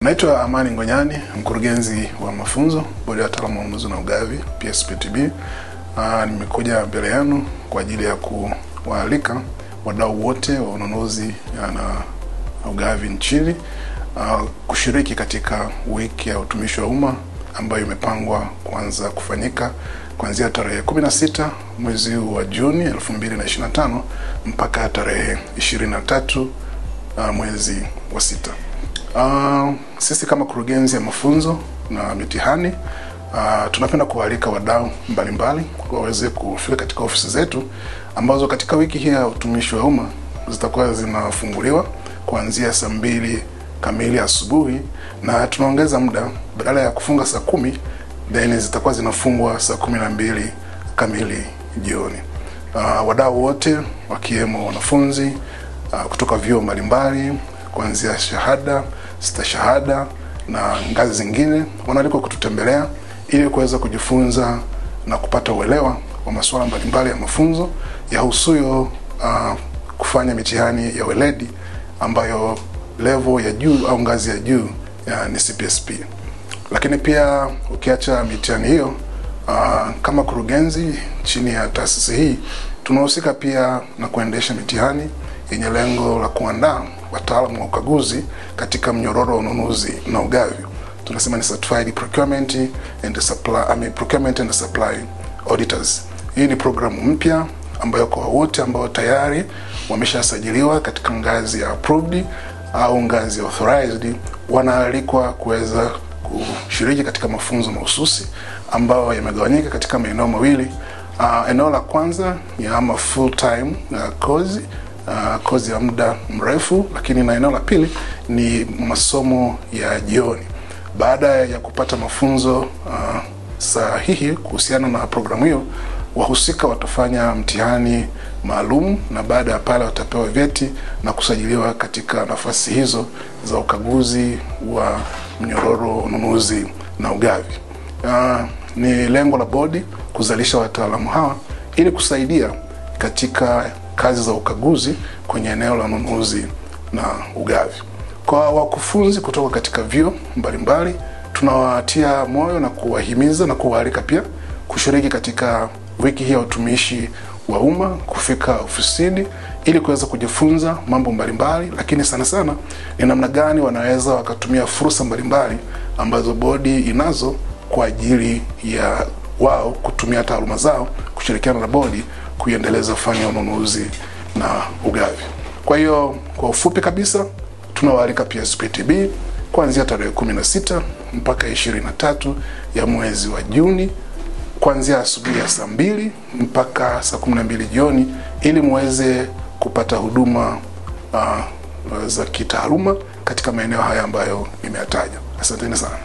Naitwa Amani Ngonyani, mkurugenzi wa mafunzo, bodi ya wataalamu wa ununuzi na ugavi, PSPTB. Nimekuja mbele yenu kwa ajili ya kuwaalika wadau wote wa ununuzi na ugavi nchini kushiriki katika wiki ya utumishi wa umma ambayo imepangwa kuanza kufanyika kuanzia tarehe 16 mwezi wa Juni 2025 mpaka tarehe 23 mwezi wa 6. Sisi kama kurugenzi ya mafunzo na mitihani tunapenda kualika wadau mbalimbali waweze kufika katika ofisi zetu ambazo katika wiki hii ya utumishi wa umma zitakuwa zinafunguliwa kuanzia saa 2 kamili asubuhi, na tunaongeza muda, badala ya kufunga saa 10 then zitakuwa zinafungwa saa 12 kamili jioni. Wadau wote wakiwemo wanafunzi kutoka vyuo mbalimbali kuanzia shahada, stashahada na ngazi zingine wanaalikwa kututembelea ili kuweza kujifunza na kupata uelewa wa masuala mbalimbali ya mafunzo yahusuyo kufanya mitihani ya weledi ambayo level ya juu au ngazi ya juu ni CPSP. Lakini pia ukiacha mitihani hiyo, kama kurugenzi chini ya taasisi hii tunahusika pia na kuendesha mitihani yenye lengo la kuandaa wataalamu wa ukaguzi katika mnyororo wa ununuzi na ugavi. Tunasema ni certified procurement and supply auditors. Hii ni programu mpya ambayo kwa wote ambao tayari wameshasajiliwa katika ngazi ya approved au ngazi ya authorized wanaalikwa kuweza kushiriki katika mafunzo mahususi ambayo yamegawanyika katika maeneo mawili. Eneo la kwanza ni ama full time kozi ya muda mrefu, lakini na eneo la pili ni masomo ya jioni. Baada ya kupata mafunzo sahihi kuhusiana na programu hiyo, wahusika watafanya mtihani maalum, na baada ya pale watapewa vyeti na kusajiliwa katika nafasi hizo za ukaguzi wa mnyororo ununuzi na ugavi. Ni lengo la bodi kuzalisha wataalamu hawa ili kusaidia katika kazi za ukaguzi kwenye eneo la ununuzi na ugavi. Kwa wakufunzi kutoka katika vyuo mbalimbali tunawatia moyo na kuwahimiza na kuwaalika pia kushiriki katika wiki hii ya utumishi wa umma, kufika ofisini ili kuweza kujifunza mambo mbalimbali, lakini sana sana ni namna gani wanaweza wakatumia fursa mbalimbali ambazo bodi inazo kwa ajili ya wao kutumia taaluma zao kushirikiana na bodi kuendeleza fani ya ununuzi na ugavi. Kwa hiyo kwa ufupi kabisa tunawaalika PSPTB kuanzia tarehe 16 mpaka 23 ya mwezi wa Juni kuanzia asubuhi ya saa 2 mpaka saa 12 jioni ili muweze kupata huduma za kitaaluma katika maeneo haya ambayo nimeyataja. Asanteni sana.